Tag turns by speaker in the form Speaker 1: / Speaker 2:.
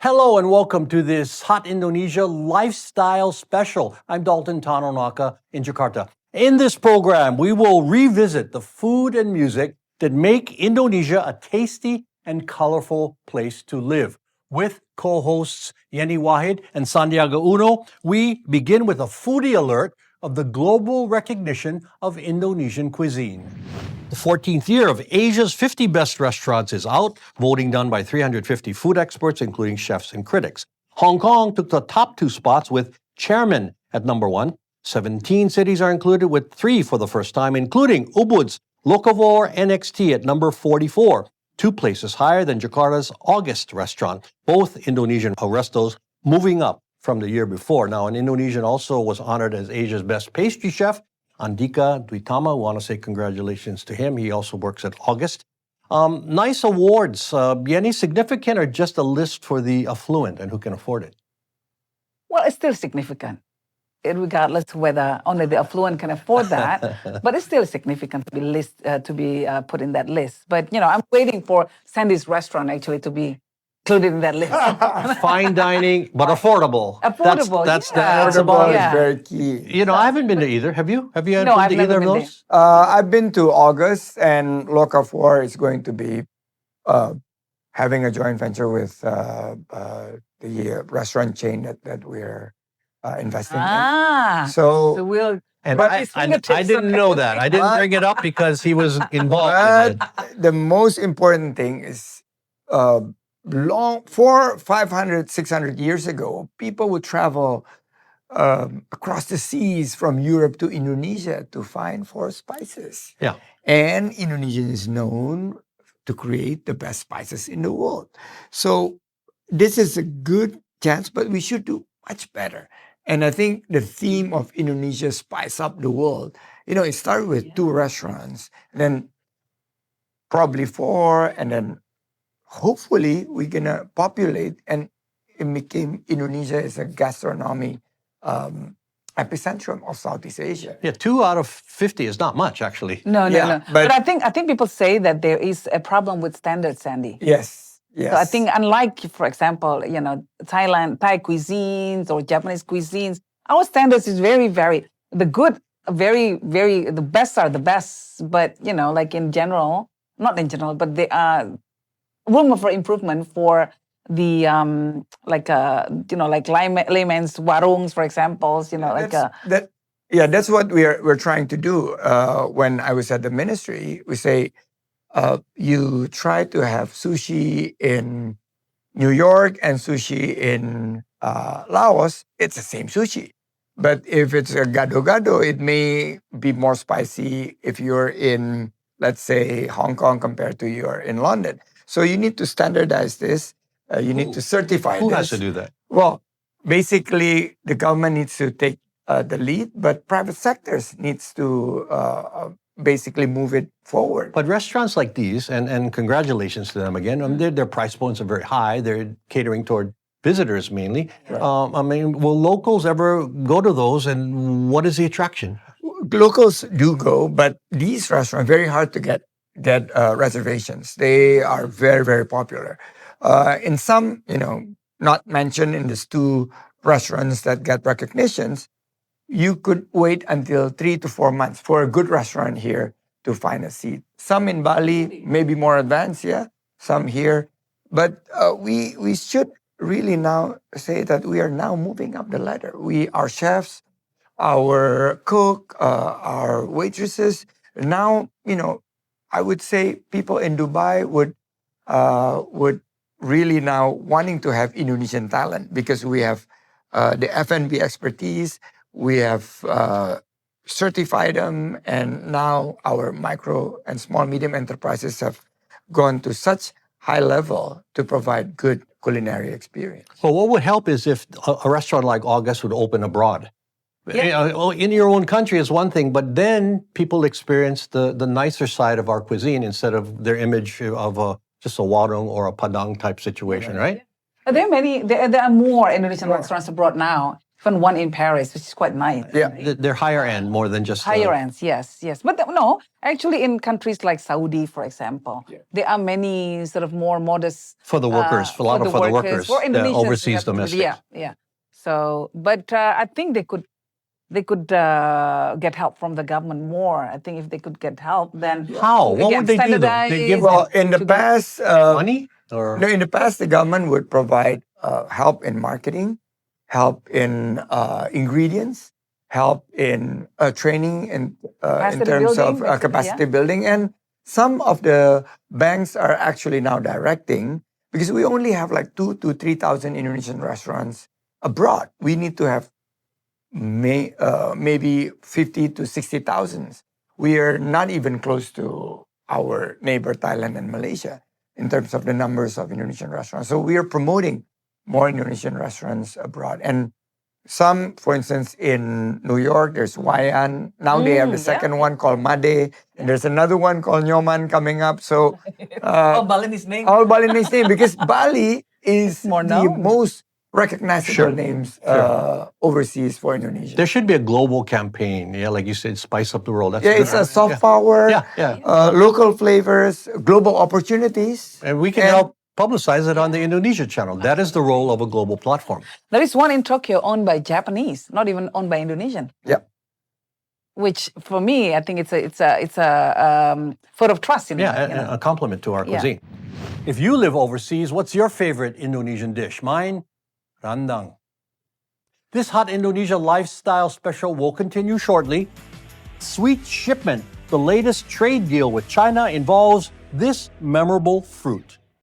Speaker 1: Hello and welcome to this Hot Indonesia Lifestyle Special. I'm Dalton Tanonaka in Jakarta. In this program, we will revisit the food and music that make Indonesia a tasty and colorful place to live. With co-hosts Yenny Wahid and Sandiaga Uno, we begin with a foodie alert of the global recognition of Indonesian cuisine. The 14th year of Asia's 50 Best Restaurants is out, voting done by 350 food experts, including chefs and critics. Hong Kong took the top two spots with Chairman at number 1. 17 cities are included with 3 for the first time, including Ubud's Locavore NXT at number 44, 2 places higher than Jakarta's August restaurant, both Indonesian restos moving up from the year before. Now, an Indonesian also was honored as Asia's best pastry chef, Ardika, Dwitama. We want to say congratulations to him. He also works at August. Nice awards. Yenny, significant or just a list for the affluent and who can afford it?
Speaker 2: Well, it's still significant, regardless of whether only the affluent can afford that. But it's still significant to be put in that list. But I'm waiting for Sandy's restaurant actually to be included in that list.
Speaker 1: Fine dining, but affordable.
Speaker 2: Affordable,
Speaker 1: that's
Speaker 3: Affordable is very key.
Speaker 1: I haven't been to either. Have you? Have you
Speaker 2: No,
Speaker 1: been
Speaker 2: I've
Speaker 1: to
Speaker 2: never
Speaker 1: either of
Speaker 2: been
Speaker 1: those?
Speaker 3: I've been to August, and Locavore is going to be having a joint venture with the restaurant chain that we're investing in.
Speaker 2: So we'll.
Speaker 1: And
Speaker 2: But
Speaker 1: I didn't know that. I didn't bring it up because he was involved in it.
Speaker 3: The most important thing is 500, 600 years ago, people would travel across the seas from Europe to Indonesia to find for spices.
Speaker 1: Yeah.
Speaker 3: And Indonesia is known to create the best spices in the world. So this is a good chance, but we should do much better. And I think the theme of Indonesia Spice Up the World, it started with 2 restaurants, then probably 4, and then hopefully we're gonna populate, and it became Indonesia is a gastronomy epicentrum of Southeast Asia.
Speaker 1: Yeah, 2 out of 50 is not much, actually.
Speaker 2: No.
Speaker 3: Yeah,
Speaker 2: But I think people say that there is a problem with standards, Sandy.
Speaker 3: Yes.
Speaker 2: So I think unlike, for example, Thai cuisines or Japanese cuisines, our standards is very, very, the best are the best. But, like in general, not in general, but there are room for improvement for the, like layman's warungs, for example,
Speaker 3: that's what we're trying to do. When I was at the ministry, we say, you try to have sushi in New York and sushi in Laos, it's the same sushi. But if it's a gado-gado, it may be more spicy if you're in, let's say, Hong Kong compared to you're in London. So you need to standardize this. You need to certify this.
Speaker 1: Who has to do that?
Speaker 3: Well, basically, the government needs to take the lead, but private sectors needs to basically move it forward.
Speaker 1: But restaurants like these, and congratulations to them again, their price points are very high. They're catering toward visitors mainly.
Speaker 3: Right.
Speaker 1: Will locals ever go to those, and what is the attraction?
Speaker 3: Locals do go, but these restaurants, very hard to get reservations. They are very, very popular. In some, not mentioned in these 2 restaurants that get recognitions, you could wait until 3 to 4 months for a good restaurant here to find a seat. Some in Bali, maybe more advanced, some here. But we should really now say that we are now moving up the ladder. Our chefs, our cook, our waitresses, now, I would say people in Dubai would really now wanting to have Indonesian talent because we have the F&B expertise. We have certified them, and now our micro and small medium enterprises have gone to such high level to provide good culinary experience.
Speaker 1: Well, what would help is if a restaurant like August would open abroad.
Speaker 2: Yeah.
Speaker 1: In your own country is one thing, but then people experience the nicer side of our cuisine instead of their image of just a warung or a padang type situation, right?
Speaker 2: There are more Indonesian restaurants abroad now. even one in Paris, which is quite nice.
Speaker 3: Yeah.
Speaker 1: They're higher end more than just
Speaker 2: Higher ends, yes. But no, actually, in countries like Saudi, for example, there are many sort of more modest
Speaker 1: for the workers, for the workers,
Speaker 2: for Indonesians,
Speaker 1: overseas domestics.
Speaker 2: Yeah. So, but I think they could get help from the government more. I think if they could get help, then
Speaker 1: How? What would they do? Though? They give
Speaker 3: Well, in the past,
Speaker 1: money, or
Speaker 3: no, in the past, the government would provide help in marketing, help in ingredients, help in training, in terms of capacity building. And some of the banks are actually now directing, because we only have like 2,000 to 3,000 Indonesian restaurants abroad. We need to have maybe 50 to 60,000. We are not even close to our neighbor Thailand and Malaysia in terms of the numbers of Indonesian restaurants. So we are promoting more Indonesian restaurants abroad. And some, for instance, in New York, there's Wayan. Now they have the second one called Made. And there's another one called Nyoman coming up. So
Speaker 2: all Balinese name.
Speaker 3: All Balinese name, because Bali is the most recognizable names overseas for Indonesia.
Speaker 1: There should be a global campaign, like you said, spice up the world. That's
Speaker 3: it's a soft power, local flavors, global opportunities.
Speaker 1: And we can help publicize it on the Indonesia channel. That is the role of a global platform.
Speaker 2: There is one in Tokyo owned by Japanese, not even owned by Indonesian.
Speaker 3: Yeah.
Speaker 2: Which for me, I think it's a vote of trust.
Speaker 1: A compliment to our cuisine. If you live overseas, what's your favorite Indonesian dish? Mine, Rendang. This Hot Indonesia Lifestyle Special will continue shortly. Sweet Shipment, the latest trade deal with China, involves this memorable fruit.